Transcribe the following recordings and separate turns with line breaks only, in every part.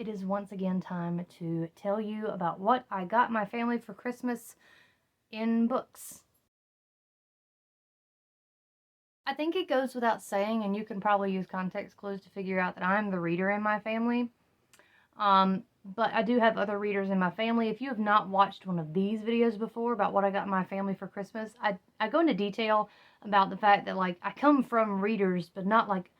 it is once again time to tell you about what I got my family for Christmas in books. I think it goes without saying, and you can probably use context clues to figure out that I'm the reader in my family. But I do have other readers in my family. If you have not watched one of these videos before about what I got my family for Christmas, I go into detail about the fact that, like, I come from readers, but not, like,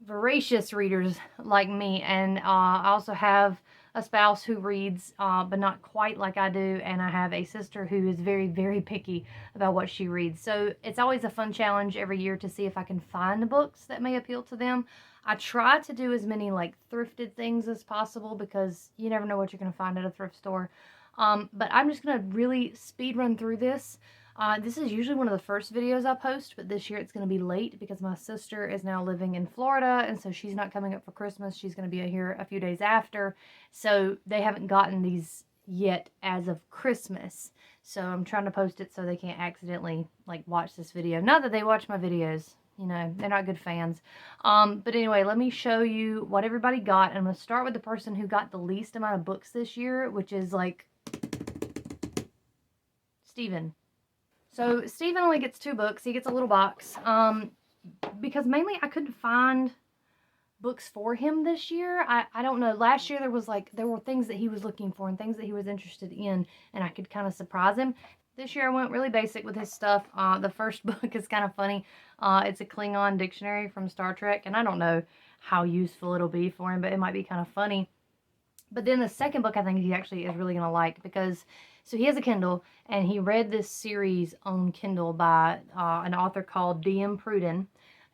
voracious readers like me. And I also have a spouse who reads, but not quite like I do. And I have a sister who is very, very picky about what she reads. So it's always a fun challenge every year to see if I can find books that may appeal to them. I try to do as many like thrifted things as possible because you never know what you're going to find at a thrift store. But I'm just going to really speed run through this. This is usually one of the first videos I post, but this year it's going to be late because my sister is now living in Florida, and so she's not coming up for Christmas. She's going to be here a few days after, so they haven't gotten these yet as of Christmas. So I'm trying to post it so they can't accidentally, like, watch this video. Not that they watch my videos. You know, they're not good fans. But anyway, let me show you what everybody got. I'm going to start with the person who got the least amount of books this year, which is, like, Steven. So Steven only gets 2 books. He gets a little box. Because mainly I couldn't find books for him this year. I don't know. Last year there were things that he was looking for and things that he was interested in, and I could kind of surprise him. This year I went really basic with his stuff. The first book is kind of funny. It's a Klingon dictionary from Star Trek, and I don't know how useful it'll be for him, but it might be kind of funny. But then the second book I think he actually is really going to like, because so he has a Kindle, and he read this series on Kindle by an author called D.M. Pruden,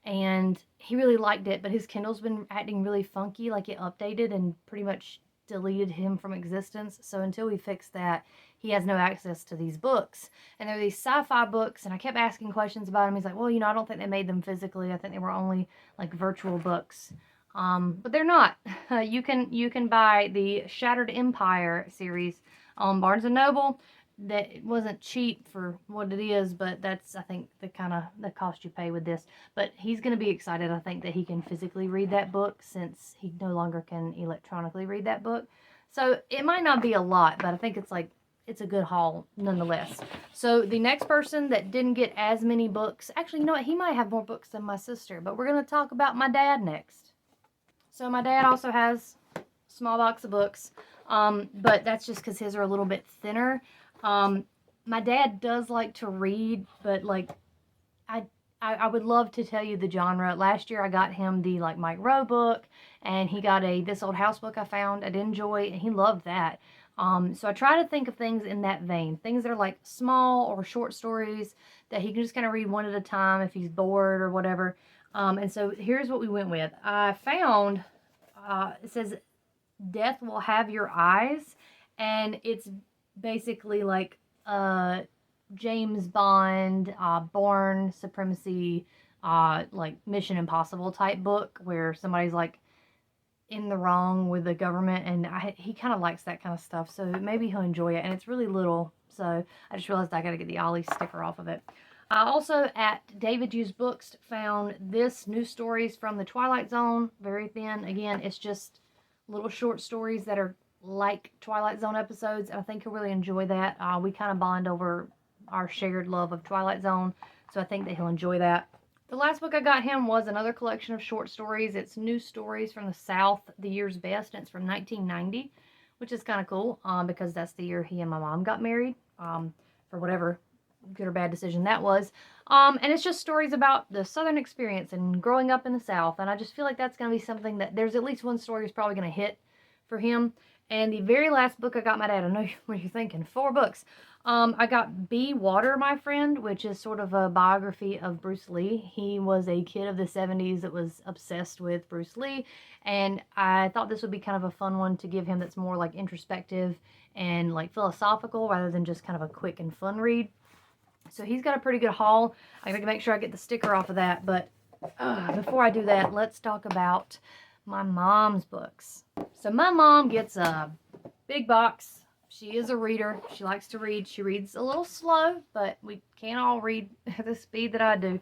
and he really liked it, but his Kindle's been acting really funky, like it updated and pretty much deleted him from existence. So until we fix that, he has no access to these books. And they're these sci-fi books, and I kept asking questions about him. He's like, well, I don't think they made them physically. I think they were only like virtual books. But they're not. You can buy the Shattered Empire series on Barnes & Noble. That it wasn't cheap for what it is, but that's, I think, the kind of the cost you pay with this. But he's going to be excited, I think, that he can physically read that book, since he no longer can electronically read that book. So it might not be a lot, but I think it's a good haul nonetheless. So the next person that didn't get as many books, actually, you know what, he might have more books than my sister, but we're going to talk about my dad next. So my dad also has a small box of books, but that's just because his are a little bit thinner. My dad does like to read, but like I would love to tell you the genre. Last year I got him the like Mike Rowe book, and he got a This Old House book I found I'd enjoy, and he loved that. So I try to think of things in that vein, things that are like small or short stories that he can just kind of read one at a time if he's bored or whatever. And so here's what we went with. I found, it says, Death Will Have Your Eyes, and it's basically like James Bond, Bourne Supremacy, like Mission Impossible type book where somebody's like in the wrong with the government, and he kind of likes that kind of stuff, so maybe he'll enjoy it. And it's really little, so I just realized I gotta get the Ollie sticker off of it. I also at David Used Books found this New Stories from the Twilight Zone, very thin. Again, it's just little short stories that are like Twilight Zone episodes, and I think he'll really enjoy that. We kind of bond over our shared love of Twilight Zone, so I think that he'll enjoy that. The last book I got him was another collection of short stories. It's New Stories from the South, The Year's Best, and it's from 1990, which is kind of cool, because that's the year he and my mom got married, for whatever good or bad decision that was. And it's just stories about the Southern experience and growing up in the South, and I just feel like that's going to be something that there's at least one story that's probably going to hit for him. And the very last book I got my dad, I know what you're thinking, 4 books. I got Be Water, My Friend, which is sort of a biography of Bruce Lee. He was a kid of the 70s that was obsessed with Bruce Lee, and I thought this would be kind of a fun one to give him that's more like introspective and like philosophical rather than just kind of a quick and fun read. So he's got a pretty good haul. I gotta make sure I get the sticker off of that, but before I do that, let's talk about my mom's books. So my mom gets a big box. She is a reader. She likes to read. She reads a little slow, but we can't all read at the speed that I do.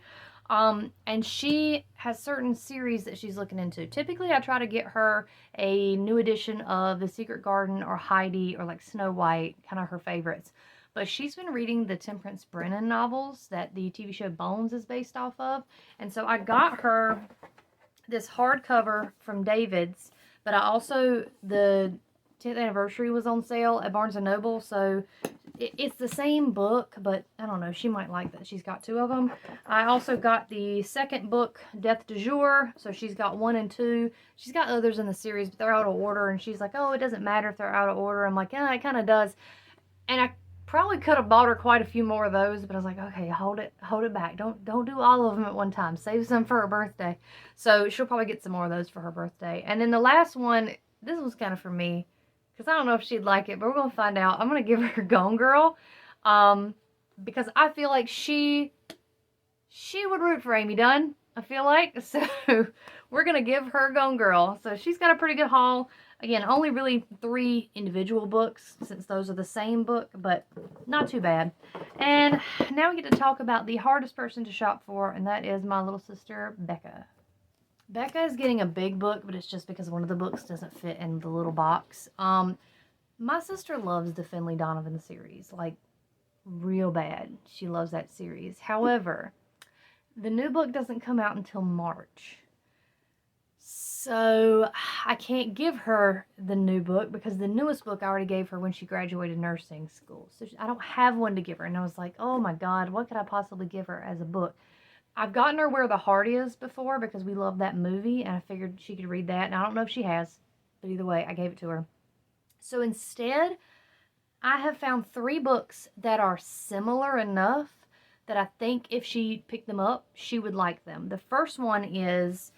And she has certain series that she's looking into. Typically, I try to get her a new edition of The Secret Garden or Heidi or like Snow White, kind of her favorites. But she's been reading the Temperance Brennan novels that the TV show Bones is based off of. And so I got her this hardcover from David's, but I also, the 10th anniversary was on sale at Barnes & Noble, so it's the same book, but I don't know, she might like that she's got two of them. I also got the second book, Death du Jour, so she's got 1 and 2. She's got others in the series, but they're out of order, and she's like, oh, it doesn't matter if they're out of order. I'm like, yeah, it kind of does. And I probably could have bought her quite a few more of those, but I was like, okay, hold it back. Don't do all of them at one time. Save some for her birthday. So she'll probably get some more of those for her birthday. And then the last one, this was kind of for me, because I don't know if she'd like it, but we're going to find out. I'm going to give her Gone Girl, because I feel like she would root for Amy Dunn, I feel like. So we're going to give her Gone Girl. So she's got a pretty good haul. Again, only really 3 individual books, since those are the same book, but not too bad. And now we get to talk about the hardest person to shop for, and that is my little sister, Becca. Becca is getting a big book, but it's just because one of the books doesn't fit in the little box. My sister loves the Finley Donovan series, like, real bad. She loves that series. However, the new book doesn't come out until March. So I can't give her the new book because the newest book I already gave her when she graduated nursing school. So I don't have one to give her. And I was like, oh my God, what could I possibly give her as a book? I've gotten her Where the Heart Is before because we love that movie, and I figured she could read that. And I don't know if she has, but either way, I gave it to her. So instead, I have found 3 books that are similar enough that I think if she picked them up, she would like them. The first one is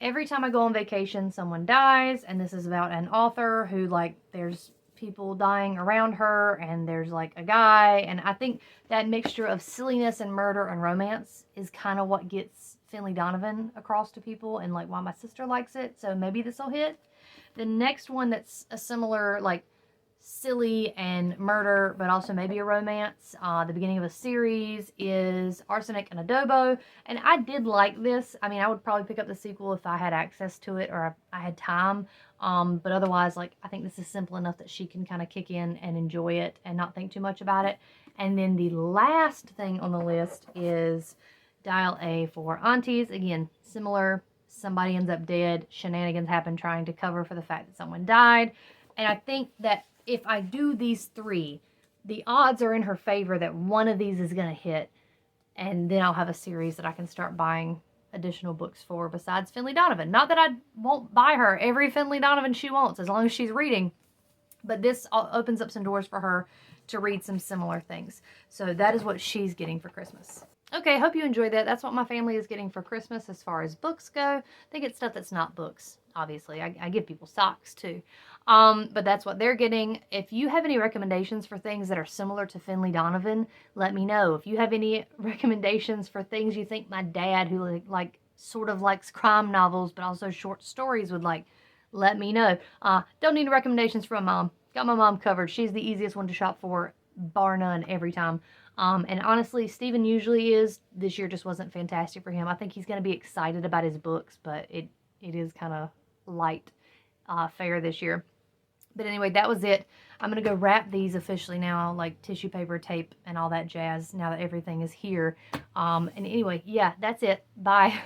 Every Time I Go on Vacation, Someone Dies, and this is about an author who, like, there's people dying around her, and there's, like, a guy, and I think that mixture of silliness and murder and romance is kind of what gets Finley Donovan across to people, and, like, why my sister likes it, so maybe this will hit. The next one that's a similar, like, silly and murder, but also maybe a romance. The beginning of a series is Arsenic and Adobo, and I did like this. I mean, I would probably pick up the sequel if I had access to it or I had time, but otherwise, like, I think this is simple enough that she can kind of kick in and enjoy it and not think too much about it. And then the last thing on the list is Dial A for Aunties. Again, similar. Somebody ends up dead. Shenanigans happen trying to cover for the fact that someone died. And I think that if I do these 3, the odds are in her favor that one of these is going to hit. And then I'll have a series that I can start buying additional books for besides Finley Donovan. Not that I won't buy her every Finley Donovan she wants as long as she's reading. But this opens up some doors for her to read some similar things. So that is what she's getting for Christmas. Okay, hope you enjoyed that. That's what my family is getting for Christmas as far as books go. They get stuff that's not books, obviously. I give people socks, too. But that's what they're getting. If you have any recommendations for things that are similar to Finley Donovan, let me know. If you have any recommendations for things you think my dad, who like sort of likes crime novels, but also short stories, would like, let me know. Don't need recommendations from Mom. Got my mom covered. She's the easiest one to shop for, bar none, every time. And honestly, Steven usually is. This year just wasn't fantastic for him. I think he's going to be excited about his books, but it is kind of light fare this year. But anyway, that was it. I'm going to go wrap these officially now, like tissue paper, tape, and all that jazz, now that everything is here. And anyway, yeah, that's it. Bye.